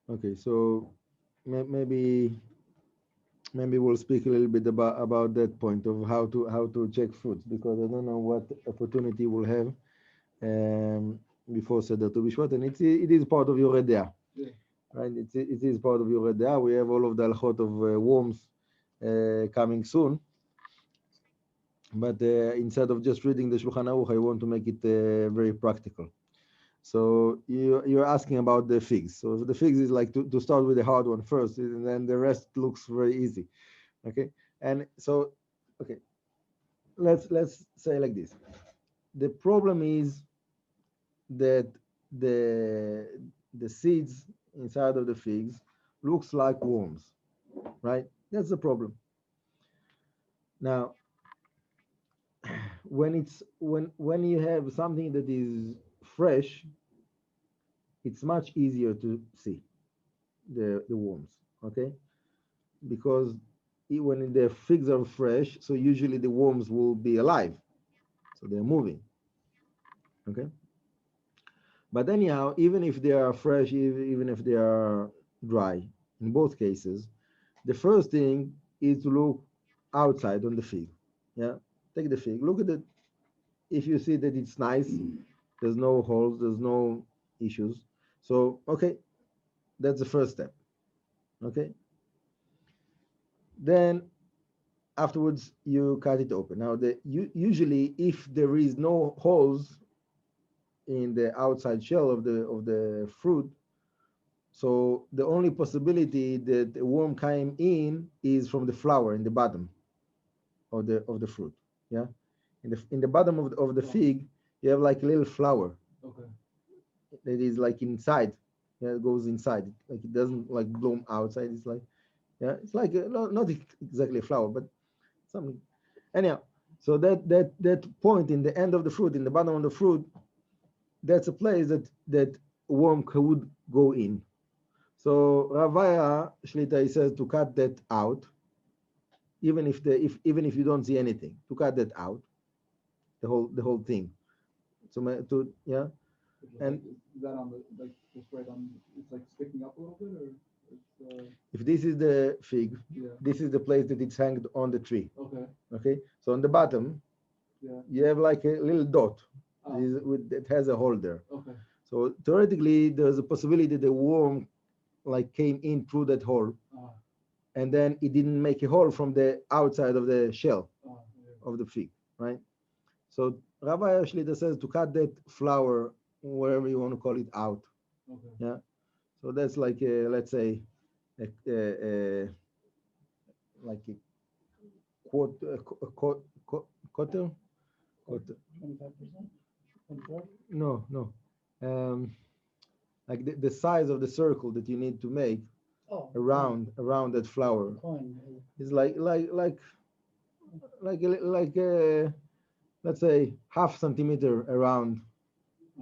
Okay, so maybe we'll speak a little bit about that point of how to check fruits, because I don't know what opportunity we'll have before Seder Tu B'Shvat, and it is part of your Redea, right? It is part of your Redea. We have all of the halachot of worms coming soon, but instead of just reading the Shulchan Aruch, I want to make it very practical. So you're asking about the figs. So the figs is like to start with the hard one first, and then the rest looks very easy. Okay, and so okay, let's say like this. The problem is that the seeds inside of the figs looks like worms, right? That's the problem. Now, when you have something that is fresh, it's much easier to see the worms, okay? Because when the figs are fresh, so usually the worms will be alive, so they're moving, okay? But anyhow, even if they are fresh, even if they are dry, in both cases, the first thing is to look outside on the fig. Yeah, take the fig, look at it. If you see that it's nice, there's no holes, there's no issues. So, okay, that's the first step. Okay. Then afterwards you cut it open. Now, usually if there is no holes in the outside shell of the fruit, so the only possibility that a worm came in is from the flower in the bottom of the fruit. Yeah, in the bottom of the fig, you have like a little flower. Okay. That is like inside. Yeah, it goes inside. Like it doesn't like bloom outside. It's like, yeah, it's like not exactly a flower, but something. Anyhow, so that point in the end of the fruit, in the bottom of the fruit, that's a place that worm could go in. So Ravaya Shlita, he says to cut that out, even if you don't see anything, to cut that out, the whole thing. So yeah, and is that on the like just right on? It's like sticking up a little bit, or it's, if this is the fig, yeah. This is the place that it's hanged on the tree. Okay. Okay. So on the bottom, yeah, you have like a little dot that has a hole there. Okay. So theoretically, there's a possibility the worm like came in through that hole, and then it didn't make a hole from the outside of the shell of the fig, right? So Rabbi Shlita says to cut that flower, wherever you want to call it, out. Okay. Yeah. So that's like let's say like a quarter, quarter. 25%. No. Like the size of the circle that you need to make around that flower is like let's say half centimeter around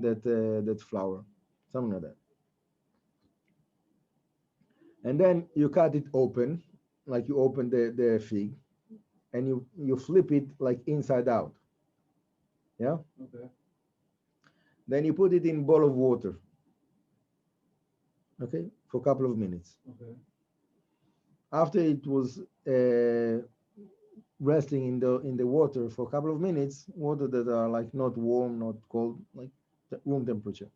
that flower, something like that. And then you cut it open, like you open the fig, and you flip it like inside out. Yeah. Okay. Then you put it in a bowl of water. Okay, for a couple of minutes. Okay. After it was resting in the water for a couple of minutes, water that are like not warm, not cold, like room temperature.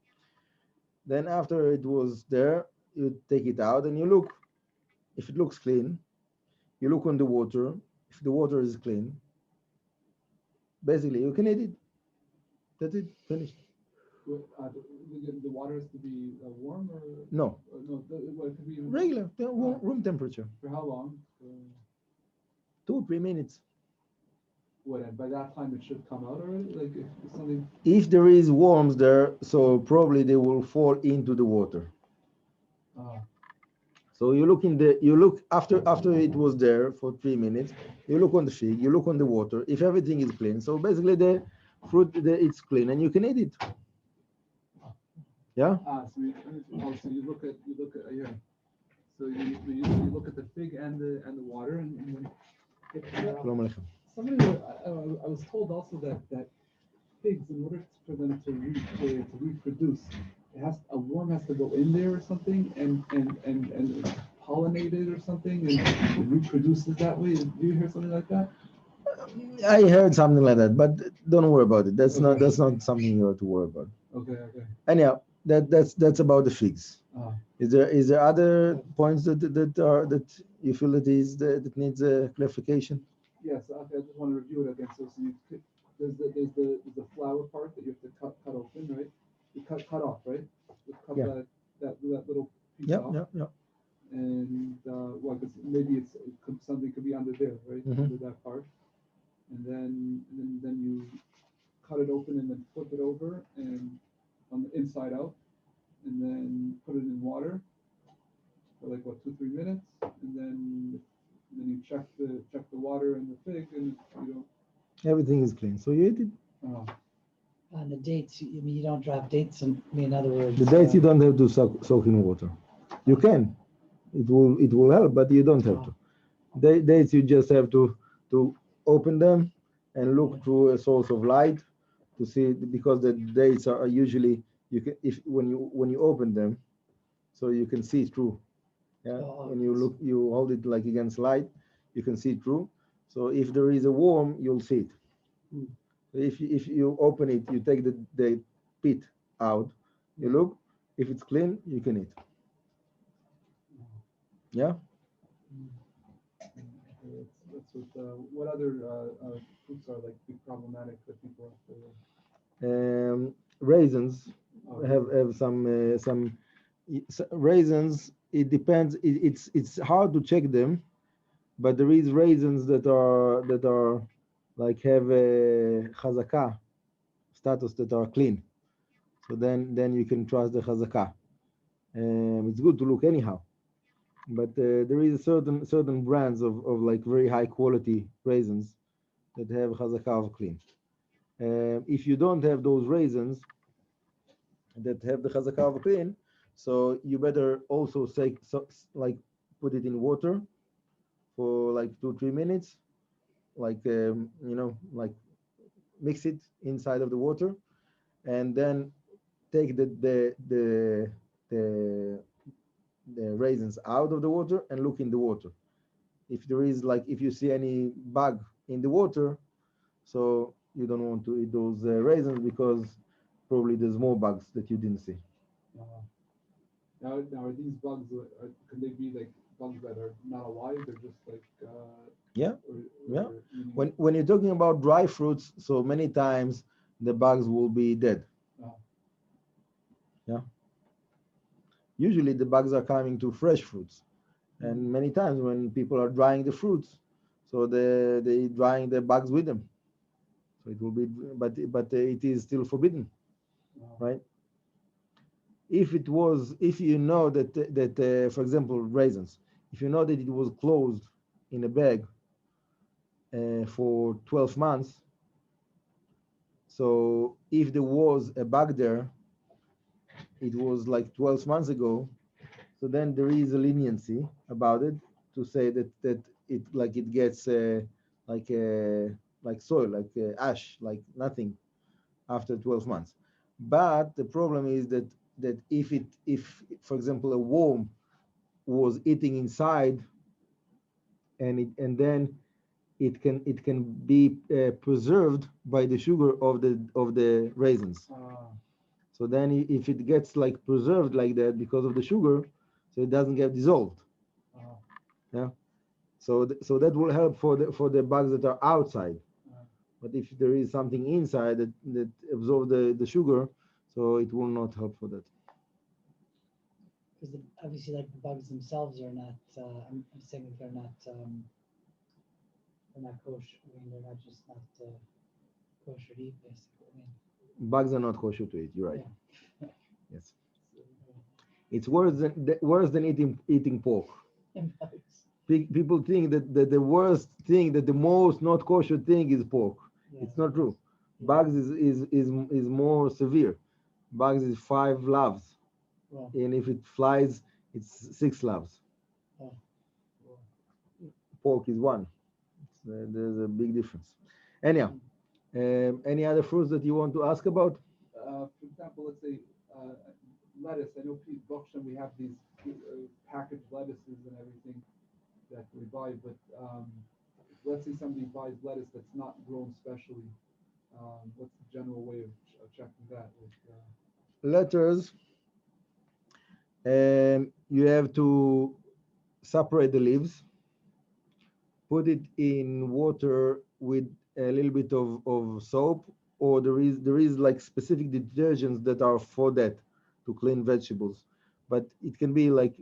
Then after it was there, you take it out and you look. If it looks clean, you look on the water. If the water is clean, basically you can eat it. That's it. Finished. The water has to be warm or no? No, it could be regular room temperature. For how long? 2-3 minutes. What? And by that time it should come out already. Like if something. If there is worms there, so probably they will fall into the water. So you look after it was there for 3 minutes. You look on the fig. You look on the water. If everything is clean, so basically the fruit it's clean and you can eat it. Yeah. So you look at yeah. So you look at the fig and the water and when. Somebody I was told also that figs, in order for them to reproduce, a worm has to go in there or something and pollinate it or something and it reproduces that way. Do you hear something like that? I heard something like that, but don't worry about it. That's Okay. not something you have to worry about. Okay. Anyhow, that's about the figs. Is there other points that you feel that needs a clarification? Yes. Okay. I just want to review it again. So there's the flower part that you have to cut open, right? You cut off, right? You cut that little piece off. Yeah. And because maybe something could be under there, right? Mm-hmm. Under that part. And then you cut it open and then flip it over and on the inside out, and then put it in water for like 2-3 minutes, and then you check the water and the fig, and you don't. Everything is clean, so you eat it. On the dates, you don't drop dates, in other words. The dates you don't have to soak in water. You can. It will help, but you don't have to. Dates you just have to open them and look through a source of light to see, because the dates are usually when you open them, so you can see through. Yeah, when you look, you hold it like against light, you can see through. So if there is a worm, you'll see it. If you open it, you take the pit out, you look. If it's clean, you can eat. Yeah. That's what other fruits are like problematic that people have to. Raisins have some raisins. It depends. It's hard to check them, but there is raisins that are like have a chazakah status, that are clean. So then you can trust the chazakah. It's good to look anyhow. But there is certain brands of like very high quality raisins that have chazakah of clean. If you don't have those raisins that have the chazakah of clean, so you better also like put it in water for like 2-3 minutes, like like mix it inside of the water, and then take the raisins out of the water and look in the water. If there is if you see any bug in the water, so you don't want to eat those raisins, because probably there's more bugs that you didn't see. Now are these bugs? Could they be like bugs that are not alive? They're just like. Yeah. When you're talking about dry fruits, so many times the bugs will be dead. Yeah. Usually the bugs are coming to fresh fruits, and many times when people are drying the fruits, so they drying the bugs with them. So it will be, but it is still forbidden, right? If you know that for example, raisins, if you know that it was closed in a bag for 12 months, so if there was a bug there, it was like 12 months ago, so then there is a leniency about it to say that it gets like soil, like ash, like nothing after 12 months. But the problem is that if for example a worm was eating inside, and then it can be preserved by the sugar of the raisins. So then if it gets like preserved like that because of the sugar, so it doesn't get dissolved. Yeah. So that will help for the bugs that are outside. But if there is something inside that absorb the sugar, so it will not help for that. Because obviously, like the bugs themselves are not. I'm saying that they're not kosher. I mean, they're not just not kosher to eat, basically. I mean, bugs are not kosher to eat. You're right. Yeah. Yes. It's worse than eating pork. People think that the worst thing, that the most not kosher thing is pork. Yeah, it's not true. Yeah. Bugs is more severe. Bugs is 5 loves, and if it flies, it's 6 loves. Pork is 1. There's a big difference. Anyhow, any other fruits that you want to ask about? For example, let's say Hashem, we have these packaged lettuces and everything that we buy, but let's say somebody buys lettuce that's not grown specially. What's the general way of checking that? Letters, you have to separate the leaves, put it in water with a little bit of soap, or there is like specific detergents that are for that, to clean vegetables. But it can be like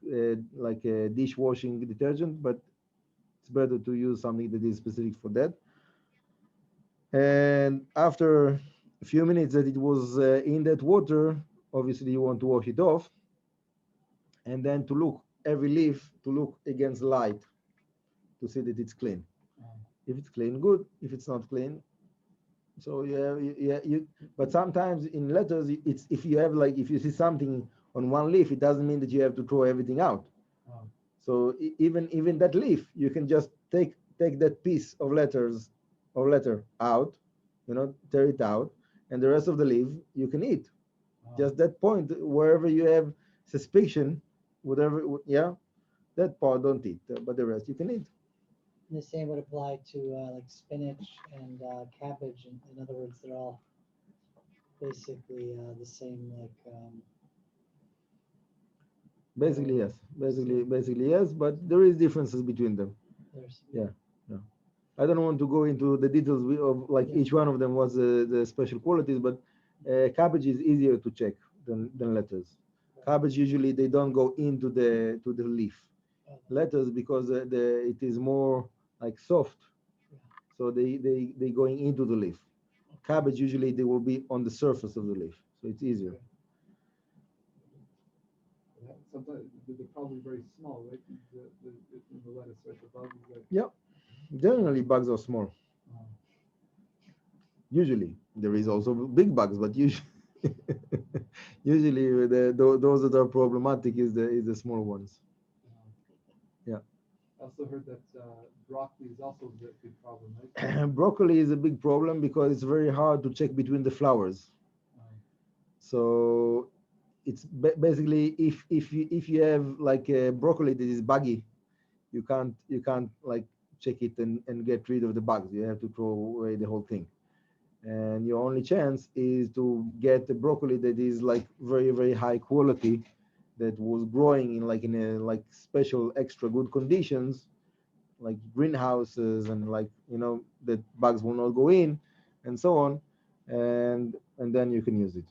a dishwashing detergent, but it's better to use something that is specific for that. And after a few minutes that it was in that water, obviously you want to wash it off, and then to look every leaf, to look against light to see that it's clean. If it's clean, good. If it's not clean, so but sometimes in letters, it's if you see something on one leaf, it doesn't mean that you have to throw everything out. So even that leaf, you can just take that piece of letter out, tear it out, and the rest of the leaf you can eat. Just that point, wherever you have suspicion, whatever, that part don't eat, but the rest you can eat. And the same would apply to like spinach and cabbage. In other words, they're all basically the same. Basically yes, basically yes, but there is differences between them. Yeah. I don't want to go into the details of each one of them was the special qualities, but cabbage is easier to check than lettuce. Cabbage usually they don't go into the leaf. Lettuce, because it is more like soft, so they going into the leaf. Cabbage usually they will be on the surface of the leaf, so it's easier. Sometimes they're probably very small, right? The lettuce, right? The bugs. Yep. Generally, bugs are small. Usually, there is also big bugs, but usually those that are problematic is the small ones. Yeah. I also heard that broccoli is also a big problem, right? Broccoli is a big problem because it's very hard to check between the flowers. So it's basically if you have like a broccoli that is buggy, you can't like check it and get rid of the bugs. You have to throw away the whole thing. And your only chance is to get a broccoli that is like very, very high quality, that was growing in a special extra good conditions, like greenhouses, and that bugs will not go in, and so on, and then you can use it.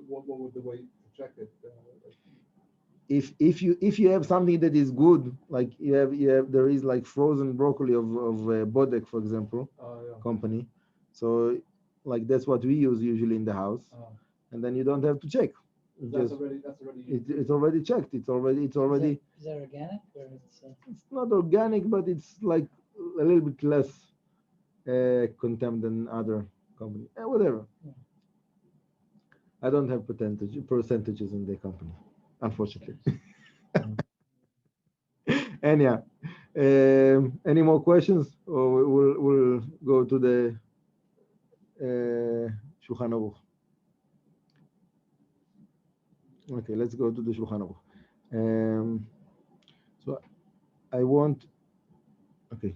What would the way to check it? If you have something that is good, like you have there is like frozen broccoli of Bodek, for example, company. So like that's what we use usually in the house, and then you don't have to check. That's already it's already checked. It's already. Is that organic or It's not organic, but it's like a little bit less contempt than other company. Whatever. Yeah. I don't have percentages in the company, unfortunately. And yeah, any more questions, or we'll go to the Shulchan Aruch. Okay, let's go to the Shulchan Aruch. So I want. Okay.